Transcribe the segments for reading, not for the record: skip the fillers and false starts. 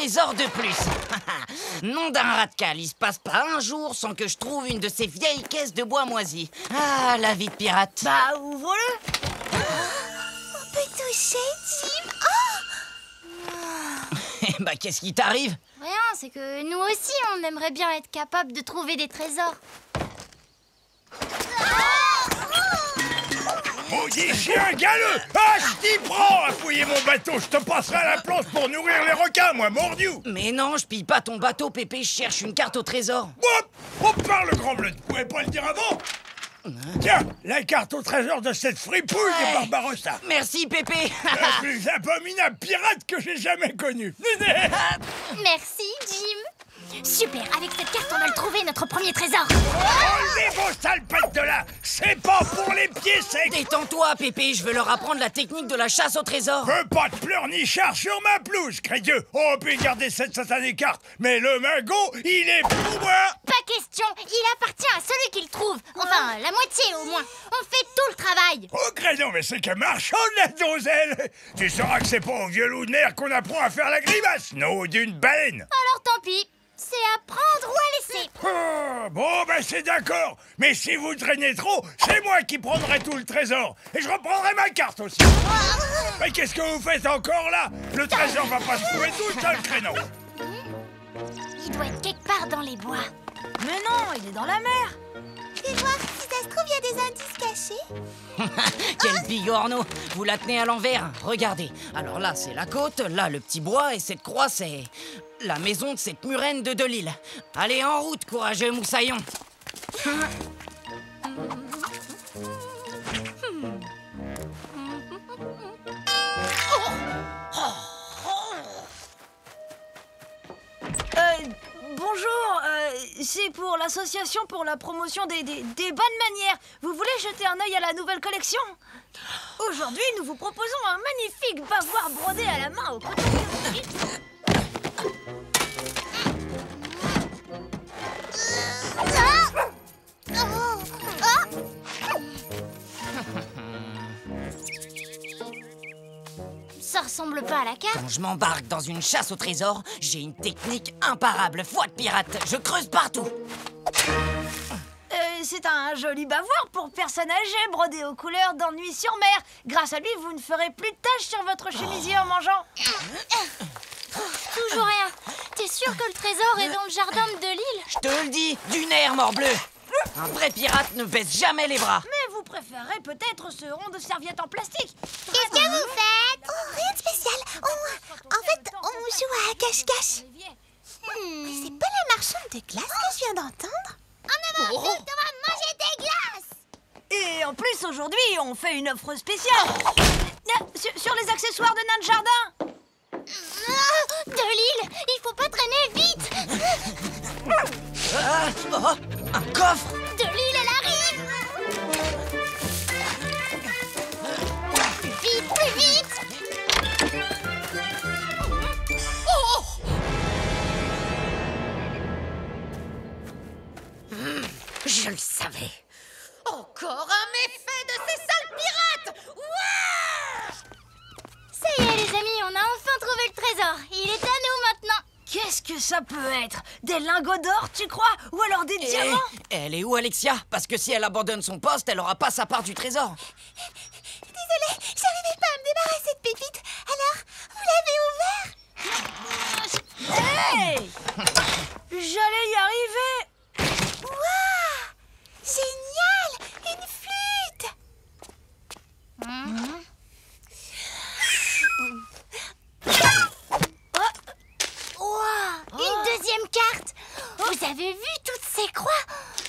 trésor de plus. Nom d'un rat de cale, il se passe pas un jour sans que je trouve une de ces vieilles caisses de bois moisi. Ah, la vie de pirate. Bah, ouvre-le. On peut toucher, Jim. Bah, qu'est-ce qui t'arrive? Rien, c'est que nous aussi, on aimerait bien être capable de trouver des trésors. Maudit chien galeux! Ah, je t'y prends à fouiller mon bateau! Je te passerai à la planche pour nourrir les requins, moi, mordu! Mais non, je pille pas ton bateau, Pépé, je cherche une carte au trésor. Hop! On parle, le grand bleu! Tu pouvais pas le dire avant? Tiens, la carte au trésor de cette fripouille de Barbarossa! Merci, Pépé. La plus abominable pirate que j'ai jamais connue! Merci, Jim. Super, avec cette carte, on va le trouver, notre premier trésor. Enlevez vos salopettes de là! C'est pas pour les pieds secs! Détends-toi, Pépé, je veux leur apprendre la technique de la chasse au trésor. Veux pas de pleurnichard sur ma pelouse, crédieux! On peut garder cette satanée carte, mais le magot, il est pour moi! Pas question, il appartient à celui qui le trouve. Enfin, la moitié au moins. On fait tout le travail. Oh, crédon, mais c'est que marchand de la donzelle! Tu sauras que c'est pas au vieux loup de mer qu'on apprend à faire la grimace, non, d'une baleine! Alors tant pis, c'est à prendre ou à laisser. Ah, bon, ben c'est d'accord. Mais si vous traînez trop, c'est moi qui prendrai tout le trésor. Et je reprendrai ma carte aussi. Mais qu'est-ce que vous faites encore là? Le trésor va pas se trouver tout seul, créneau. Il doit être quelque part dans les bois. Mais non, il est dans la mer. Fais voir, si ça se trouve, il y a des indices cachés. Quel bigorneau. Vous la tenez à l'envers. Regardez. Alors là, c'est la côte, là, le petit bois, et cette croix, c'est la maison de cette murène de Delisle. Allez, en route, courageux moussaillon. Bonjour, c'est pour l'association pour la promotion des bonnes manières. Vous voulez jeter un œil à la nouvelle collection? Aujourd'hui, nous vous proposons un magnifique bavoir brodé à la main au coton. Ça ressemble pas à la carte. Quand je m'embarque dans une chasse au trésor, j'ai une technique imparable. Foi de pirate, je creuse partout. C'est un joli bavoir pour personnes âgées brodé aux couleurs d'Ennui sur mer. Grâce à lui, vous ne ferez plus de taches sur votre chemisier en mangeant. Toujours rien. T'es sûr que le trésor est dans le jardin de Delisle? Je te le dis, du nerf, morbleu. Un vrai pirate ne baisse jamais les bras. Mais vous préférez peut-être ce rond de serviette en plastique. Qu'est-ce que vous faites? Oh, rien de spécial. En fait, on joue à cache-cache. Mais c'est pas la marchande de glace que je viens d'entendre? En avant, on va manger des glaces! Et en plus, aujourd'hui, on fait une offre spéciale. Sur les accessoires de notre jardin. Delisle, il faut pas traîner vite. Un coffre. Delisle, elle arrive. Vite, plus vite. Je le savais. Encore un méfait de ces sales pirates! Ouah! Ça y est, les amis, on a enfin trouvé le trésor. Il est à nous maintenant. Qu'est-ce que ça peut être? Des lingots d'or, tu crois? Ou alors des diamants? Elle est où, Alexia? Parce que si elle abandonne son poste, elle aura pas sa part du trésor. Désolée, j'arrivais pas à me débarrasser de Pépite. Alors, vous l'avez ouvert? Hey! J'allais y arriver. Waouh! Génial! Une flûte! Une deuxième carte. Vous avez vu toutes ces croix?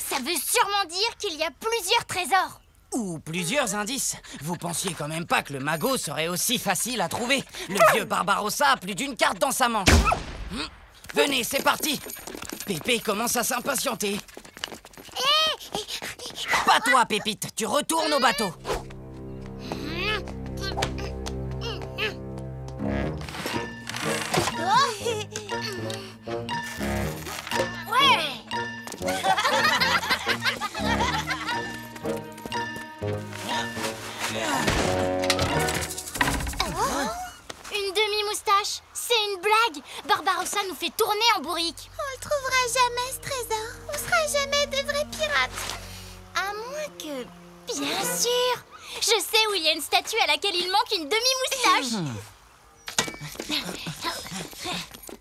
Ça veut sûrement dire qu'il y a plusieurs trésors. Ou plusieurs indices. Vous pensiez quand même pas que le magot serait aussi facile à trouver. Le vieux Barbarossa a plus d'une carte dans sa manche. Venez, c'est parti. Pépé commence à s'impatienter. Pas toi, Pépite. Tu retournes au bateau. Une demi-moustache. C'est une blague. Barbarossa nous fait tourner en bourrique. On le trouvera jamais, ce trésor. On sera jamais de vrais pirates. À moins que... Bien sûr. Je sais où il y a une statue à laquelle il manque une demi-moustache.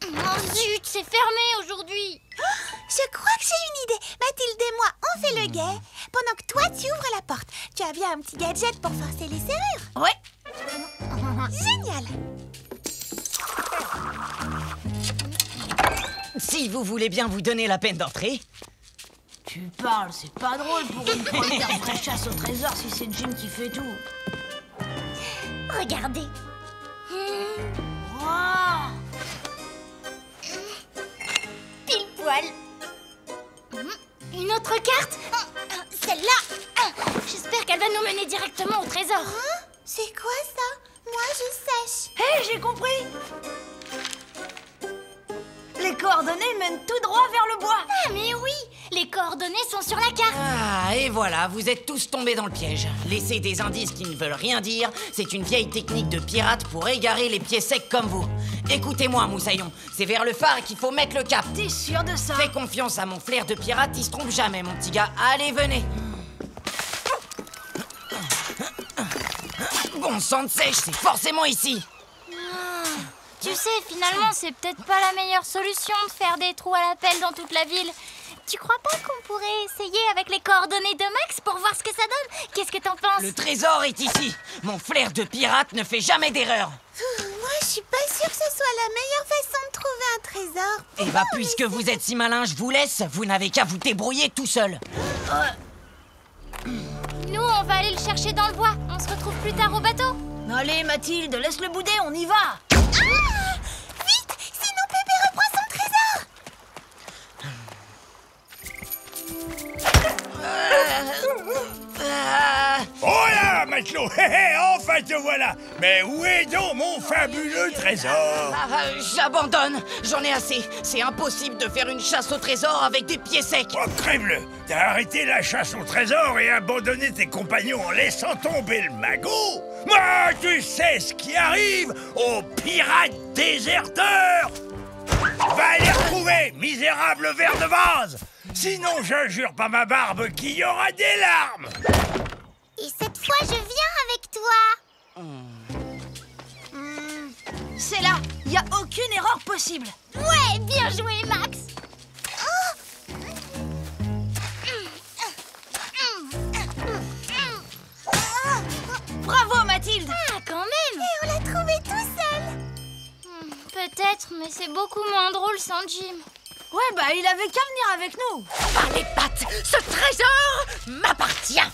Oh zut, c'est fermé aujourd'hui. Je crois que j'ai une idée. Mathilde et moi, on fait le guet. Pendant que toi, tu ouvres la porte. Tu as bien un petit gadget pour forcer les serrures. Ouais. Génial. Si vous voulez bien vous donner la peine d'entrer. Tu parles, c'est pas drôle pour une première vraie chasse au trésor si c'est Jim qui fait tout. Regardez. Wow. Pile poil. Une autre carte. Celle-là. J'espère qu'elle va nous mener directement au trésor. Hein? C'est quoi ça? Moi, je sèche. Hé, j'ai compris. Les coordonnées mènent tout droit vers le bois. Ah mais oui, les coordonnées sont sur la carte. Ah, et voilà, vous êtes tous tombés dans le piège. Laisser des indices qui ne veulent rien dire, c'est une vieille technique de pirate pour égarer les pieds secs comme vous. Écoutez-moi, Moussaillon, c'est vers le phare qu'il faut mettre le cap. T'es sûr de ça? Fais confiance à mon flair de pirate, il se trompe jamais, mon petit gars. Allez, venez. Bon sang de sèche, c'est forcément ici. Tu sais, finalement, c'est peut-être pas la meilleure solution de faire des trous à la pelle dans toute la ville. Tu crois pas qu'on pourrait essayer avec les coordonnées de Max pour voir ce que ça donne? Qu'est-ce que t'en penses? Le trésor est ici. Mon flair de pirate ne fait jamais d'erreur. Moi, je suis pas sûre que ce soit la meilleure façon de trouver un trésor. Eh bah, puisque vous êtes si malin, je vous laisse. Vous n'avez qu'à vous débrouiller tout seul. Nous, on va aller le chercher dans le bois. On se retrouve plus tard au bateau. Allez, Mathilde, laisse-le bouder, on y va. Vite, sinon Pépé reprend son trésor. Oh là, matelot. Hé hé, enfin te voilà. Mais où est donc mon fabuleux trésor? J'abandonne. J'en ai assez. C'est impossible de faire une chasse au trésor avec des pieds secs. Oh, crève-le. T'as arrêté la chasse au trésor et abandonné tes compagnons en laissant tomber le magot? Moi, tu sais ce qui arrive aux pirates déserteurs. Va les retrouver, misérable ver de vase. Sinon, je jure par ma barbe qu'il y aura des larmes. Et cette fois, je viens avec toi. C'est là, il n'y a aucune erreur possible. Ouais, bien joué, Max. Bravo, Mathilde. Ah, quand même. Et on l'a trouvé tout seul. Peut-être, mais c'est beaucoup moins drôle sans Jim. Ouais, bah il avait qu'à venir avec nous. Par les pattes, ce trésor m'appartient.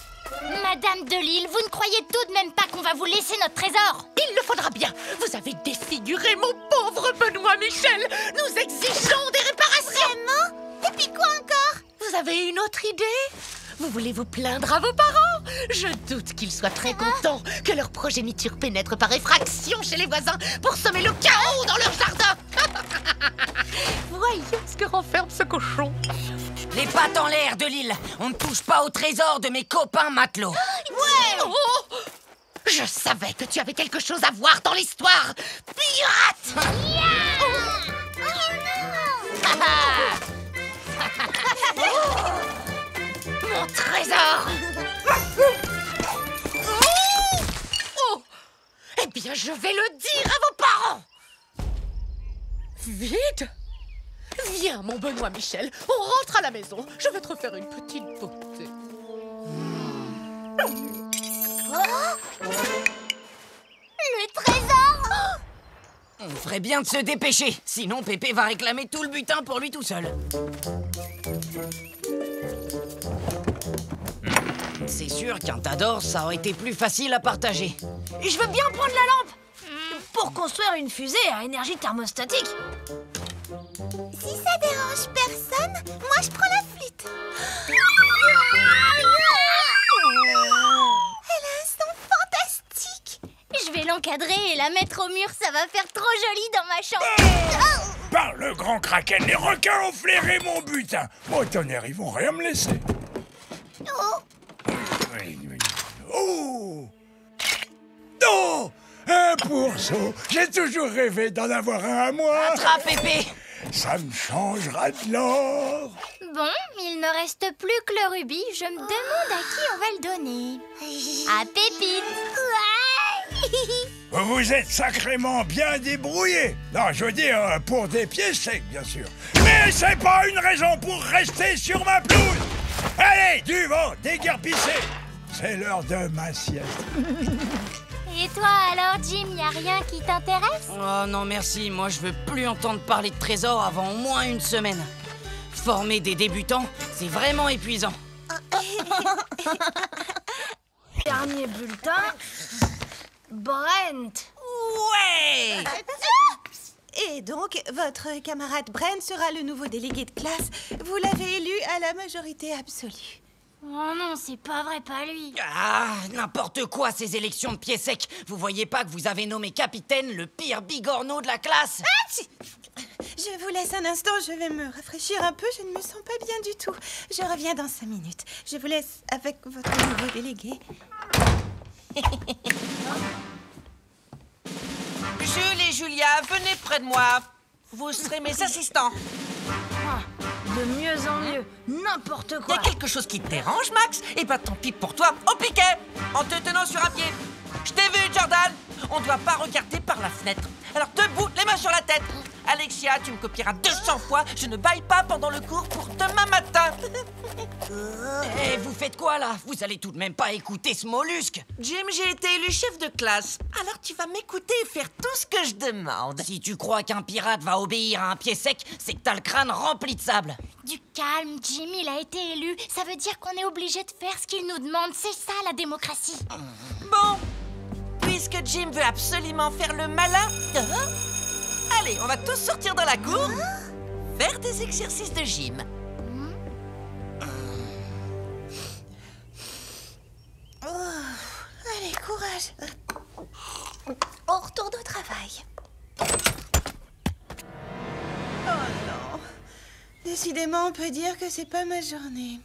Madame de Lille, vous ne croyez tout de même pas qu'on va vous laisser notre trésor? Il le faudra bien. Vous avez défiguré mon pauvre Benoît Michel. Nous exigeons des réparations. Vraiment? Et puis quoi encore? Vous avez une autre idée? Vous voulez vous plaindre à vos parents? Je doute qu'ils soient très contents que leur progéniture pénètre par effraction chez les voisins pour semer le chaos dans leur jardin. Voyons ce que renferme ce cochon. Les pattes en l'air de l'île. On ne touche pas au trésor de mes copains matelots. Ouais! Oh! Je savais que tu avais quelque chose à voir dans l'histoire. Pirate! Mon trésor! Oh! Eh bien, je vais le dire à vos parents! Vite! Viens, mon Benoît Michel, on rentre à la maison. Je vais te refaire une petite beauté. Le trésor! On ferait bien de se dépêcher. Sinon, Pépé va réclamer tout le butin pour lui tout seul. C'est sûr qu'un tas d'or, ça aurait été plus facile à partager. Je veux bien prendre la lampe pour construire une fusée à énergie thermostatique. Si ça dérange personne, moi je prends la flûte. Elle a un son fantastique. Je vais l'encadrer et la mettre au mur, ça va faire trop joli dans ma chambre. Par le grand kraken, les requins ont flairé mon butin. Bon, tonnerre, ils vont rien me laisser. Oh! Oh! un pourceau. J'ai toujours rêvé d'en avoir un à moi. Attrape, Pépé. Ça me changera de l'or. Bon, il ne reste plus que le rubis. Je me demande à qui on va le donner. À Pépite. Vous êtes sacrément bien débrouillés. Non, je veux dire, pour des pieds secs, bien sûr. Mais c'est pas une raison pour rester sur ma pelouse. Allez, du vent, déguerpissez. C'est l'heure de ma sieste. Et toi alors, Jim, y a rien qui t'intéresse? Oh non, merci. Moi, je veux plus entendre parler de trésors avant au moins une semaine. Former des débutants, c'est vraiment épuisant. Dernier bulletin. Brent. Ouais! Et donc, votre camarade Brent sera le nouveau délégué de classe. Vous l'avez élu à la majorité absolue. Oh non, c'est pas vrai, pas lui. Ah, n'importe quoi, ces élections de pieds secs. Vous voyez pas que vous avez nommé capitaine le pire bigorneau de la classe? Je vous laisse un instant, je vais me rafraîchir un peu. Je ne me sens pas bien du tout. Je reviens dans 5 minutes. Je vous laisse avec votre nouveau délégué. Jules et Julia, venez près de moi. Vous serez mes assistants. De mieux en mieux. N'importe Y quoi. a quelque chose qui te dérange, Max? Eh ben tant pis pour toi, au piquet, en te tenant sur un pied. Je t'ai vu, Jordan. On doit pas regarder par la fenêtre. Alors debout, les mains sur la tête. Alexia, tu me copieras 200 fois. Je ne baille pas pendant le cours pour demain matin. Eh, vous faites quoi là? Vous allez tout de même pas écouter ce mollusque? Jim, j'ai été élu chef de classe. Alors tu vas m'écouter et faire tout ce que je demande. Si tu crois qu'un pirate va obéir à un pied sec, c'est que t'as le crâne rempli de sable. Du calme, Jim, il a été élu. Ça veut dire qu'on est obligé de faire ce qu'il nous demande. C'est ça, la démocratie. Bon, puisque Jim veut absolument faire le malin, allez, on va tous sortir dans la cour, faire des exercices de gym. Allez, courage. On retourne au travail. Oh non. Décidément, on peut dire que c'est pas ma journée.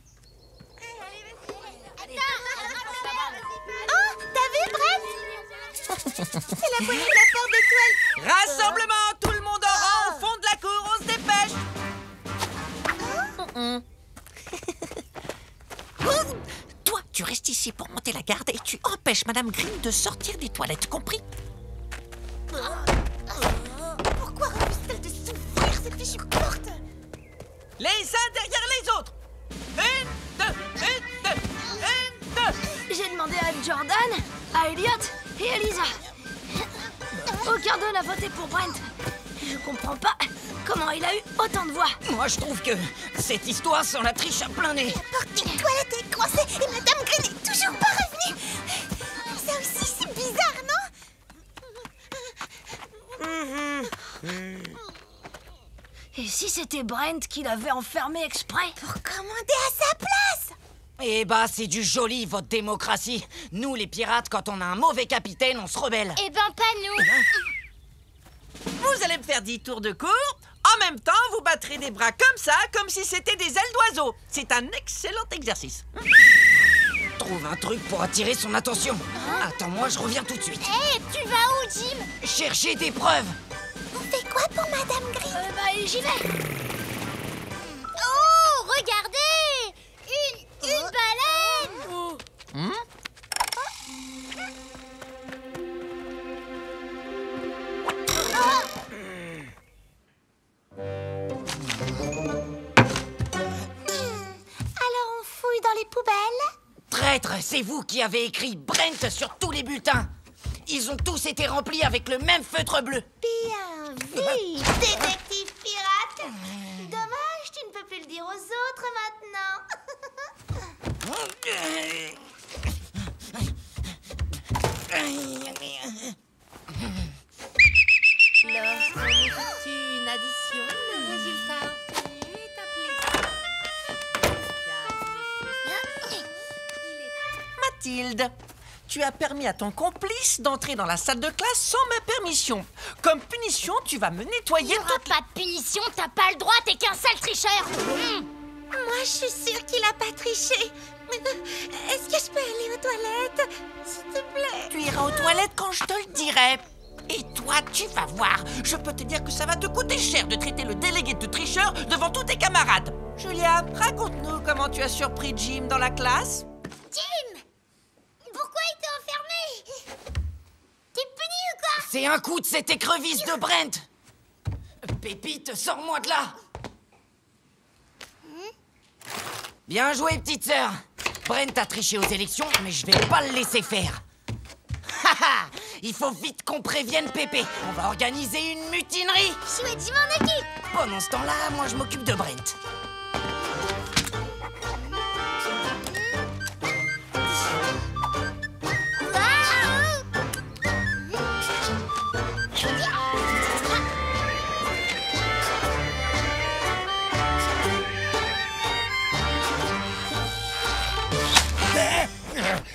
Oh, t'as vu, Brent? C'est la poignée de la porte de toile. Rassemblement, tout le monde en rang au fond de la cour, on se dépêche. Toi, tu restes ici pour monter la garde et tu empêches Madame Green de sortir des toilettes, compris? Pourquoi refuse-t-elle de s'ouvrir cette fichue porte? Les uns derrière les autres. Une, deux, une, deux, une, deux. J'ai demandé à Jordan, à Elliot et à Lisa. Aucun d'eux n'a voté pour Brent. Je comprends pas comment il a eu autant de voix. Moi, je trouve que cette histoire sent la triche à plein nez. La porte des toilettes est coincée et Madame Green est toujours pas revenue. Ça aussi, c'est bizarre, non? Et si c'était Brent qui l'avait enfermé exprès? Pour commander à sa place. Eh bah, c'est du joli, votre démocratie. Nous, les pirates, quand on a un mauvais capitaine, on se rebelle. Eh ben, pas nous. Vous allez me faire 10 tours de cours. En même temps, vous battrez des bras comme ça, comme si c'était des ailes d'oiseau. C'est un excellent exercice. Trouve un truc pour attirer son attention. Attends-moi, je reviens tout de suite. Eh, tu vas où, Jim? Chercher des preuves. On fait quoi pour Madame Green? Bah, j'y vais. Oh, regardez! Une baleine! Alors on fouille dans les poubelles? Traître, c'est vous qui avez écrit Brent sur tous les bulletins. Ils ont tous été remplis avec le même feutre bleu. Bien vu, détective pirate. Dommage, tu ne peux plus le dire aux autres Lorsqu'on effectue une addition, le résultat obtenu est appelé. Mathilde, tu as permis à ton complice d'entrer dans la salle de classe sans ma permission. Comme punition, tu vas me nettoyer. Il n'y aura pas de punition, t'as pas le droit, t'es qu'un sale tricheur. Moi, je suis sûre qu'il a pas triché. Est-ce que je peux aller aux toilettes, s'il te plaît? Tu iras aux toilettes quand je te le dirai. Et toi, tu vas voir. Je peux te dire que ça va te coûter cher de traiter le délégué de tricheur devant tous tes camarades. Julia, raconte-nous comment tu as surpris Jim dans la classe. Jim! Pourquoi il t'a enfermé? T'es puni ou quoi? C'est un coup de cette écrevisse de Brent. Pépite, sors-moi de là. Bien joué, petite sœur. Brent a triché aux élections, mais je vais pas le laisser faire. Haha, il faut vite qu'on prévienne Pépé. On va organiser une mutinerie. Chouette, je m'en occupe. Pendant ce temps-là, moi je m'occupe de Brent.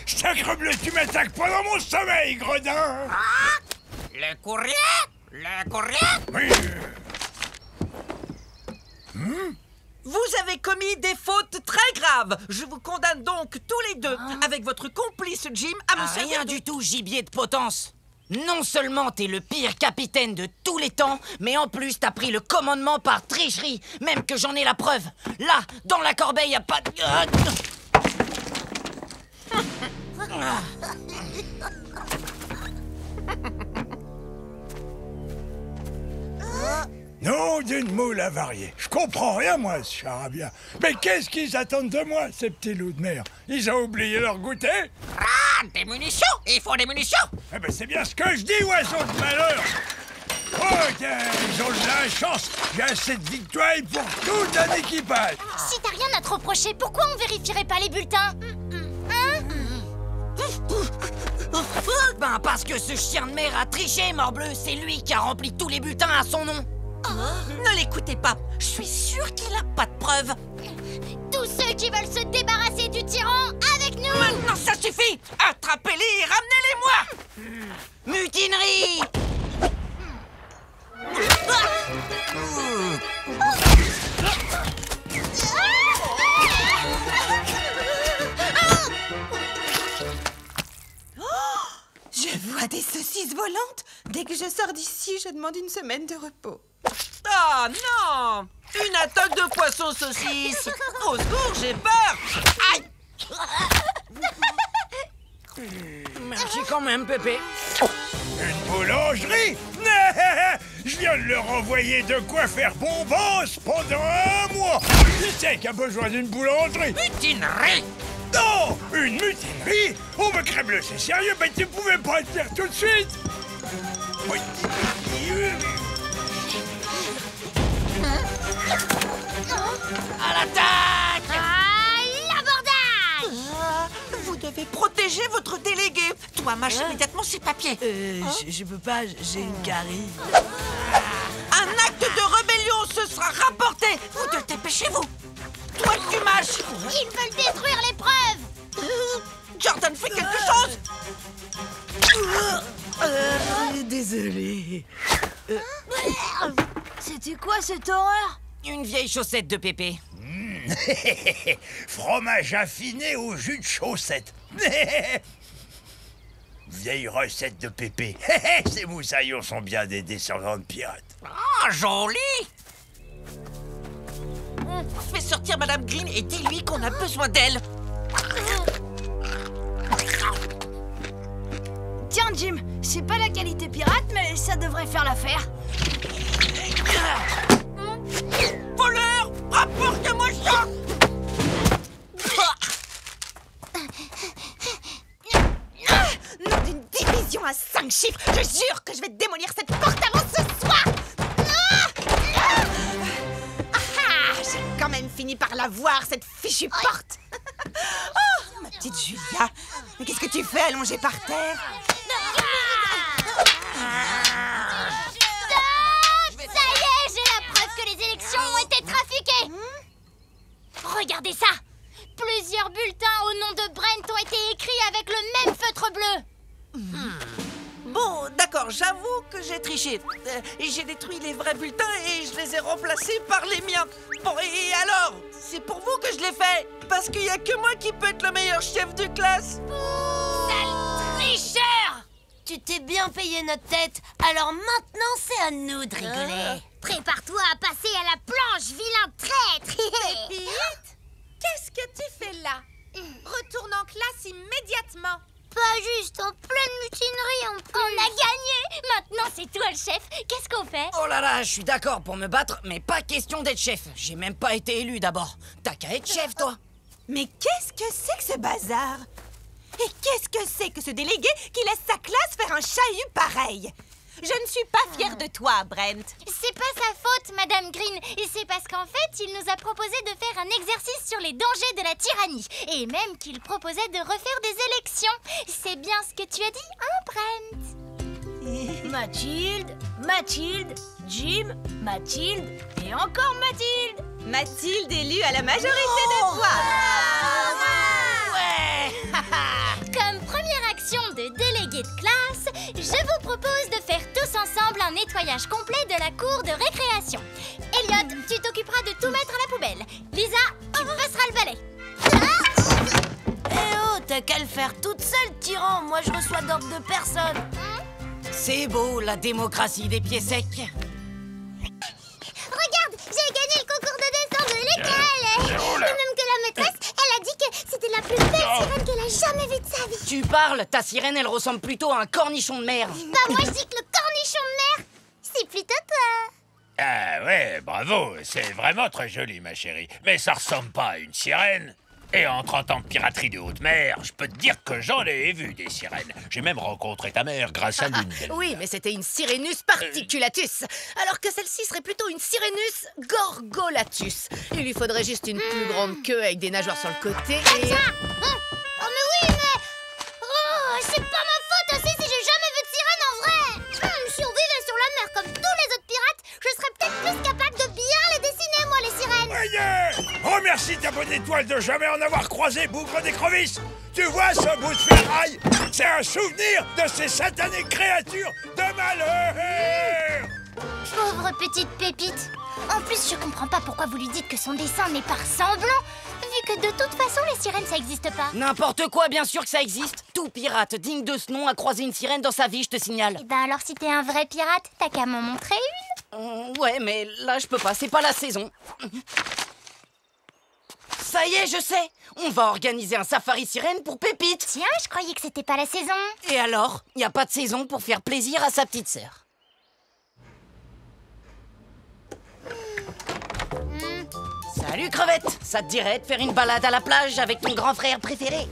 Sacrebleu, tu m'attaques pendant mon sommeil, gredin! Le courrier? Le courrier? Oui. Vous avez commis des fautes très graves. Je vous condamne donc tous les deux, avec votre complice Jim, à me servir Rien du tout, gibier de potence. Non seulement t'es le pire capitaine de tous les temps, mais en plus t'as pris le commandement par tricherie, même que j'en ai la preuve. Là, dans la corbeille, y a pas de... Non, d'une moule avariée. Je comprends rien, moi, ce charabia. Mais qu'est-ce qu'ils attendent de moi, ces petits loups de mer? Ils ont oublié leur goûter? Ah, des munitions! Il faut des munitions! Eh ben, c'est bien ce que je dis, oiseau de malheur! Oh, tiens, ils ont de la chance. J'ai assez de victoires pour tout un équipage. Si t'as rien à te reprocher, pourquoi on vérifierait pas les bulletins? Ben parce que ce chien de mer a triché, morbleu. C'est lui qui a rempli tous les bulletins à son nom. Ne l'écoutez pas. Je suis sûre qu'il n'a pas de preuves. Tous ceux qui veulent se débarrasser du tyran, avec nous! Maintenant, ça suffit! Attrapez-les et ramenez-les-moi! Mutinerie! Je vois des saucisses volantes. Dès que je sors d'ici, je demande une semaine de repos. Oh non! Une attaque de poisson saucisse! Au secours, j'ai peur! Aïe! Merci quand même, Pépé. Une boulangerie? Je viens de leur envoyer de quoi faire bombance pendant un mois. Qui c'est qui a besoin d'une boulangerie? Mutinerie! Non! Une mutinerie? Oh, mais crème-le, c'est sérieux? Mais tu pouvais pas le faire tout de suite? Oui. À l'attaque! L'abordage! Vous devez protéger votre délégué. Toi, mâche immédiatement ces papiers. Je peux pas, j'ai une carie. Un acte de rébellion se sera rapporté. Vous deux, dépêchez-vous. Toi, tu mâches. Ils veulent détruire les preuves! Jordan, fais quelque chose. Désolé. C'était quoi cette horreur? Une vieille chaussette de Pépé. Fromage affiné au jus de chaussette. Vieille recette de Pépé. Ces moussaillons sont bien des descendants de pirates. Ah, joli. Fais sortir Madame Green et dis-lui qu'on a besoin d'elle. Tiens, Jim, c'est pas la qualité pirate, mais ça devrait faire l'affaire. Voleur, rapporte-moi ça. Nom d'une division à 5 chiffres, je jure que je vais démolir cette porte avant ce soir. J'ai quand même fini par la voir, cette fichue porte. Oh, ma petite Julia, mais qu'est-ce que tu fais allongée par terre? Stop! Ça y est, j'ai la preuve que les élections ont été trafiquées! Regardez ça! Plusieurs bulletins au nom de Brent ont été écrits avec le même feutre bleu! Bon, d'accord, j'avoue que j'ai triché. Et j'ai détruit les vrais bulletins et je les ai remplacés par les miens. Bon, et alors? C'est pour vous que je l'ai fait. Parce qu'il n'y a que moi qui peux être le meilleur chef de classe. Sale tricheur! tu t'es bien payé notre tête. Alors maintenant, c'est à nous de rigoler. Prépare-toi à passer à la planche, vilain traître. Pépite, qu'est-ce que tu fais là? Retourne en classe immédiatement. Pas juste en pleine mutinerie en plus. On a gagné. Maintenant, c'est toi le chef. Qu'est-ce qu'on fait? Oh là là, je suis d'accord pour me battre, mais pas question d'être chef. J'ai même pas été élu d'abord. T'as qu'à être chef, toi. Mais qu'est-ce que c'est que ce bazar? Et qu'est-ce que c'est que ce délégué qui laisse sa classe faire un chahut pareil? Je ne suis pas fière de toi, Brent. C'est pas sa faute, Madame Green. Et c'est parce qu'en fait, il nous a proposé de faire un exercice sur les dangers de la tyrannie. Et même qu'il proposait de refaire des élections. C'est bien ce que tu as dit, hein, Brent? Mathilde, Jim, Mathilde et encore Mathilde. Mathilde élue à la majorité de voix. Ouais. Comme première action de délégué de classe, je vous propose de faire tous ensemble un nettoyage complet de la cour de récréation. Elliot, tu t'occuperas de tout mettre à la poubelle. Lisa, tu passeras le balai. Eh oh, t'as qu'à le faire toute seule, tyran. Moi, je reçois d'ordre de personne. C'est beau, la démocratie des pieds secs. Regarde, j'ai gagné le concours de dessin de l'école. Et même que la maîtresse, elle a dit que c'était la plus belle sirène qu'elle a jamais vue de sa vie. Tu parles, ta sirène, elle ressemble plutôt à un cornichon de mer. Bah moi, je dis que le cornichon de mer, c'est plutôt toi. Ah ouais, bravo, c'est vraiment très joli, ma chérie. Mais ça ressemble pas à une sirène. Et en 30 ans de piraterie de haute mer, je peux te dire que j'en ai vu des sirènes. J'ai même rencontré ta mère grâce à l'une d'elles. Oui, mais c'était une Sirenus particulatus, alors que celle-ci serait plutôt une Sirenus gorgolatus. Il lui faudrait juste une plus grande queue avec des nageoires sur le côté et... Oh mais oui, mais... Oh, c'est pas ma faute aussi si j'ai jamais vu de sirène en vrai. Si on vivait sur la mer comme tous les autres pirates, je serais peut-être plus capable de bien les dessiner, moi, les sirènes. Voyez! Remercie ta bonne étoile de jamais en avoir croisé, bougre d'écrevisse. Tu vois ce bout de ferraille? C'est un souvenir de ces satanées créatures de malheur. Pauvre petite pépite. En plus, je comprends pas pourquoi vous lui dites que son dessin n'est pas ressemblant, vu que de toute façon, les sirènes, ça existe pas. N'importe quoi, bien sûr que ça existe. Tout pirate digne de ce nom a croisé une sirène dans sa vie, je te signale. Et ben alors, si t'es un vrai pirate, t'as qu'à m'en montrer une. Ouais, mais là, je peux pas, c'est pas la saison. Ça y est, je sais. On va organiser un safari sirène pour Pépite. Tiens, je croyais que c'était pas la saison. Et alors, y a pas de saison pour faire plaisir à sa petite sœur. Salut crevette. Ça te dirait de faire une balade à la plage avec ton grand frère préféré?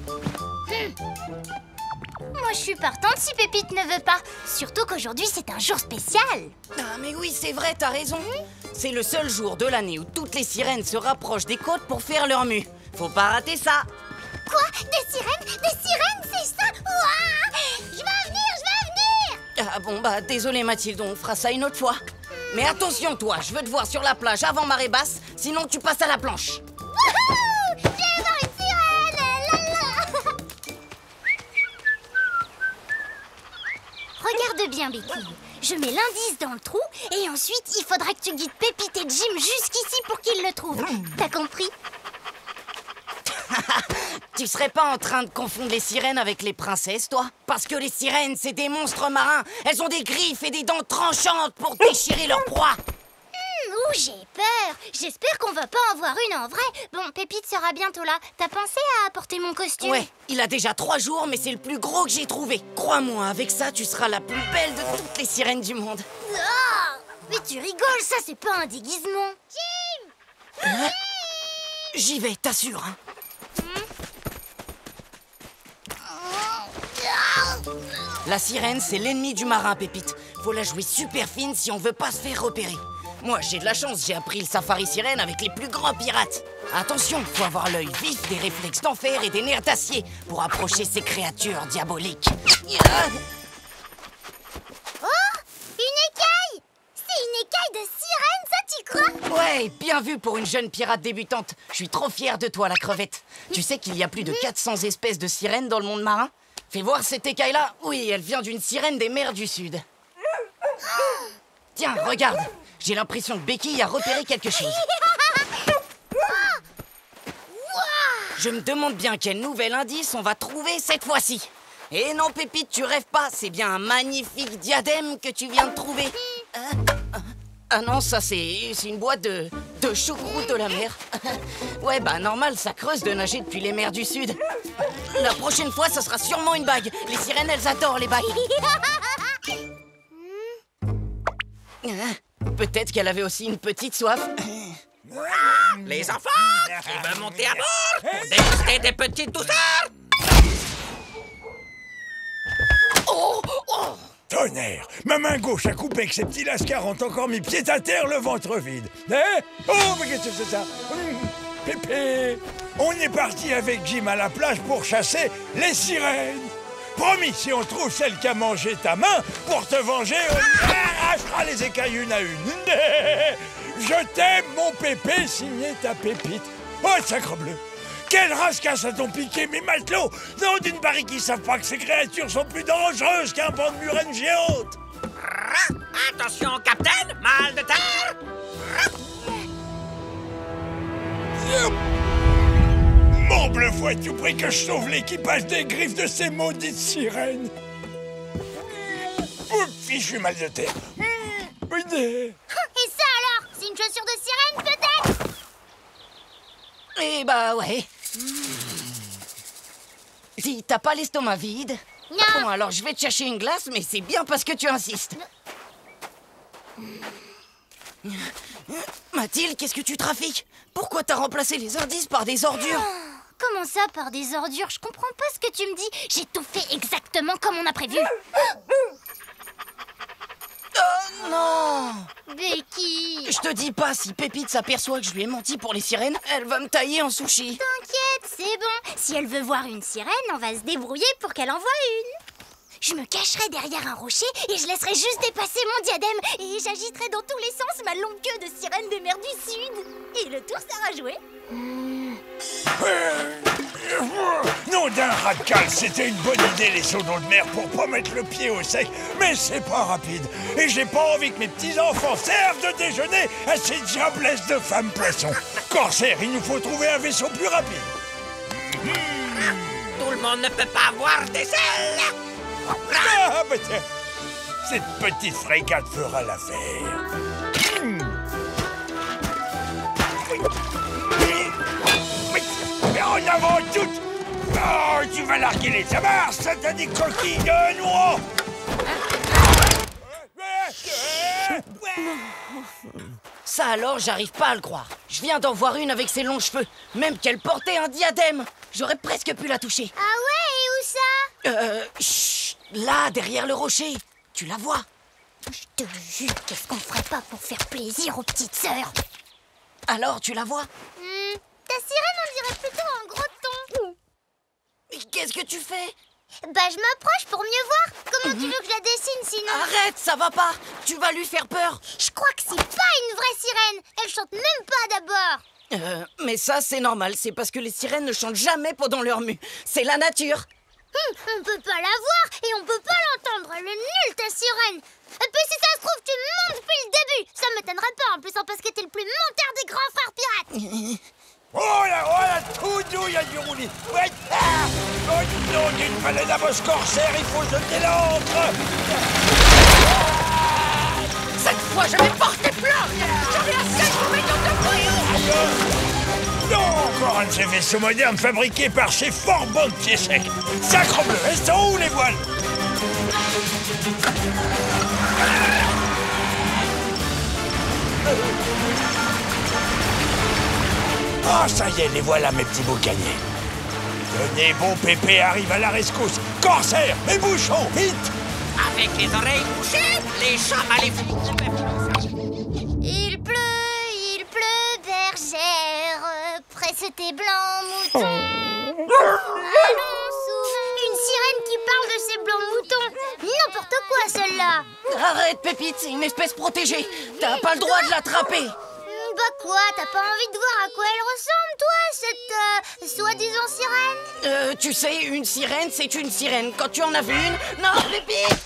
Moi, je suis partante si Pépite ne veut pas. Surtout qu'aujourd'hui, c'est un jour spécial. Ah mais oui, c'est vrai, t'as raison. C'est le seul jour de l'année où toutes les sirènes se rapprochent des côtes pour faire leur mue. Faut pas rater ça. Quoi? Des sirènes? Des sirènes, c'est ça? Ouah! Je vais venir! Ah bon, bah désolé Mathilde, on fera ça une autre fois. Mais attention toi, je veux te voir sur la plage avant marée basse, sinon tu passes à la planche. Wouhou! Je vais voir une sirène! Lala! Regarde bien, Becky. Je mets l'indice dans le trou et ensuite, il faudra que tu guides Pépite et Jim jusqu'ici pour qu'ils le trouvent. T'as compris? Tu serais pas en train de confondre les sirènes avec les princesses, toi? Parce que les sirènes, c'est des monstres marins. Elles ont des griffes et des dents tranchantes pour déchirer leur proie. Ouh, j'ai peur. J'espère qu'on va pas en voir une en vrai. Bon, Pépite sera bientôt là. T'as pensé à apporter mon costume? Ouais, il a déjà 3 jours, mais c'est le plus gros que j'ai trouvé. Crois-moi, avec ça, tu seras la plus belle de toutes les sirènes du monde. Ah! Mais tu rigoles, ça c'est pas un déguisement. Jim! J'y vais, t'assures, hein. La sirène, c'est l'ennemi du marin, Pépite. Faut la jouer super fine si on veut pas se faire repérer. Moi, j'ai de la chance, j'ai appris le safari sirène avec les plus grands pirates. Attention, faut avoir l'œil vif, des réflexes d'enfer et des nerfs d'acier pour approcher ces créatures diaboliques. Oh! Une écaille! C'est une écaille de sirène, ça t'y crois? Ouais, bien vu pour une jeune pirate débutante. Je suis trop fière de toi, la crevette. Tu sais qu'il y a plus de 400 espèces de sirènes dans le monde marin? Fais voir cette écaille-là. Oui, elle vient d'une sirène des mers du Sud. Tiens, regarde. J'ai l'impression que Becky a repéré quelque chose. Je me demande bien quel nouvel indice on va trouver cette fois-ci. Et non, Pépite, tu rêves pas. C'est bien un magnifique diadème que tu viens de trouver. Ah non, ça c'est une boîte de choucroute de la mer. Ouais, bah normal, ça creuse de nager depuis les mers du Sud. La prochaine fois, ça sera sûrement une bague. Les sirènes, elles adorent les bagues. Peut-être qu'elle avait aussi une petite soif. Les enfants, qui veulent monter à bord pour déguster des petites douceurs? Tonnerre! Ma main gauche a coupé que ces petits lascars ont encore mis pied à terre, le ventre vide. Hein? Oh, mais qu'est-ce que c'est ça? Pépé! On est parti avec Jim à la plage pour chasser les sirènes. Promis, si on trouve celle qui a mangé ta main, pour te venger, on arrachera les écailles une à une. Je t'aime, mon Pépé, signé ta Pépite. Oh, sacrebleu! Quelle rascasse a-t-on piqué mes matelots? Non, d'une barrique, qui savent pas que ces créatures sont plus dangereuses qu'un banc de murènes géantes. Attention, capitaine, mal de terre. Morbleu, faut-tu pris que je sauve l'équipage des griffes de ces maudites sirènes? Fichu mal de terre. Et ça alors? C'est une chaussure de sirène peut-être? Eh bah ouais. Si t'as pas l'estomac vide... Non. Bon, alors je vais te chercher une glace, mais c'est bien parce que tu insistes. Mathilde, qu'est-ce que tu trafiques? Pourquoi t'as remplacé les indices par des ordures? Comment ça, par des ordures? Je comprends pas ce que tu me dis. J'ai tout fait exactement comme on a prévu. Oh non! Becky! Je te dis pas, si Pépite s'aperçoit que je lui ai menti pour les sirènes, elle va me tailler en sushi. T'inquiète, c'est bon. Si elle veut voir une sirène, on va se débrouiller pour qu'elle en voie une. Je me cacherai derrière un rocher et je laisserai juste dépasser mon diadème. Et j'agiterai dans tous les sens ma longue queue de sirène des mers du Sud. Et le tour sera joué. Nom d'un radical, c'était une bonne idée les seaux d'eau de mer pour pas mettre le pied au sec, mais c'est pas rapide. Et j'ai pas envie que mes petits-enfants servent de déjeuner à ces diablesses de femmes poissons. Corsaire, il nous faut trouver un vaisseau plus rapide. Tout le monde ne peut pas avoir des ailes. Ah, bah tiens, cette petite frégate fera l'affaire. Mais en avant toutes. Oh, tu vas larguer les amarres, satanique coquille de noix. Ça alors, j'arrive pas à le croire. Je viens d'en voir une avec ses longs cheveux. Même qu'elle portait un diadème. J'aurais presque pu la toucher. Ah ouais, et où ça? Chut, là, derrière le rocher. Tu la vois? Je te jure, qu'est-ce qu'on ferait pas pour faire plaisir aux petites sœurs? Alors, tu la vois? Ta sirène, on dirait plutôt un gros thon. Mais qu'est-ce que tu fais? Bah, je m'approche pour mieux voir. Comment tu veux que je la dessine sinon? Arrête, ça va pas. Tu vas lui faire peur. Je crois que c'est pas une vraie sirène. Elle chante même pas d'abord. Mais ça, c'est normal. C'est parce que les sirènes ne chantent jamais pendant leur mue. C'est la nature. On peut pas la voir et on peut pas l'entendre. Elle est nulle, ta sirène. Et puis si ça se trouve, tu me mens depuis le début. Ça m'étonnerait pas en plus, hein, parce que t'es le plus menteur des grands frères pirates. Oh là, tout doux, il y a du roulis. Ouais, oh non, d'une baleine à bosse corsaire, il faut jeter l'ancre. Cette fois, je vais porter plainte. J'en ai assez de millions de voyous. Non, encore un de ces vaisseaux modernes fabriqués par ces fort bons pieds secs. Sacrebleu, elles sont où les voiles? Ah, ça y est, les voilà, mes petits boucaniers. Tenez bon, Pépé arrive à la rescousse. Corsaire, mes bouchons, vite! Avec les oreilles bouchées, les chats maléfiques. Il pleut, bergère. Presse tes blancs moutons. Allons souvent. Une sirène qui parle de ses blancs moutons. N'importe quoi, celle-là. Arrête, Pépite, c'est une espèce protégée. T'as pas le droit de l'attraper. Bah quoi, t'as pas envie de voir à quoi elle ressemble, toi, cette soi-disant sirène? Tu sais, une sirène, c'est une sirène. Quand tu en as vu une... Non, Pépite!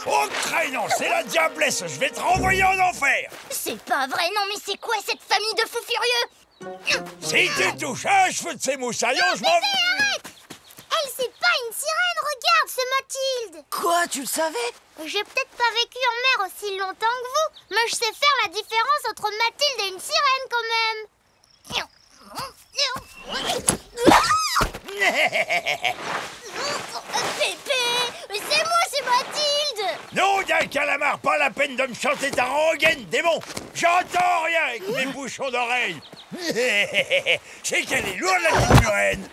Oh, crénon, c'est la diablesse, je vais te renvoyer en enfer. C'est pas vrai, non, mais c'est quoi cette famille de fous furieux? Si tu touches un cheveu de ces moussaillons, je m'en... Arrête! Elle, c'est pas une sirène, regarde, c'est Mathilde! Quoi, tu le savais? J'ai peut-être pas vécu en mer aussi longtemps que vous, mais je sais faire la différence entre Mathilde et une sirène quand même! Pépé, c'est moi, c'est Mathilde. Non, d'un calamar, pas la peine de me chanter ta rengaine, démon. J'entends rien avec mes bouchons d'oreilles. C'est qu'elle est lourde, la petite murène.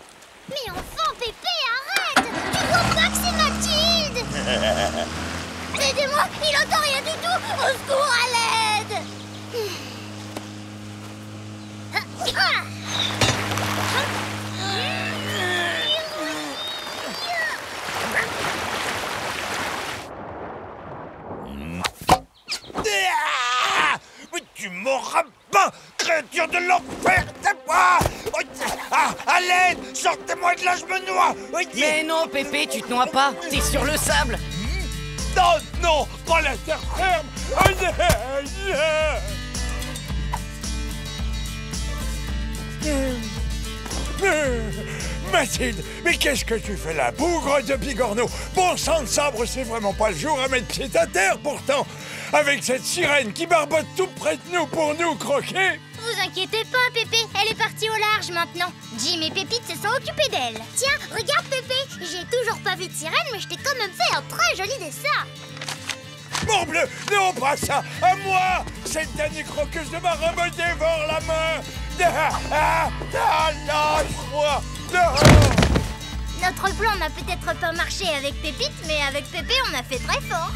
Mais enfin, Pépé, arrête! Tu vois pas que c'est Mathilde? Aidez-moi, il entend rien du tout! Au secours, à l'aide! Ah, mais tu m'auras pas, créature de l'enfer. Ah, à l'aide, sortez-moi de là, je me noie. Mais non, Pépé, tu te noies pas. T'es sur le sable. Non, non, pas la terre ferme. Mathilde, mais qu'est-ce que tu fais là, bougre de bigorneau? Bon sang de sabre, c'est vraiment pas le jour à mettre pied à terre, pourtant. Avec cette sirène qui barbote tout près de nous pour nous croquer. Vous inquiétez pas, Pépé, elle est partie au large maintenant. Jim et Pépite se sont occupés d'elle. Tiens, regarde, Pépé! J'ai toujours pas vu de sirène, mais je t'ai quand même fait un très joli dessin! Morbleu, non, pas ça, à moi. Cette dernière croqueuse de marin me dévore la main. Lâche-moi. Non. Notre plan n'a peut-être pas marché avec Pépite, mais avec Pépé, on a fait très fort.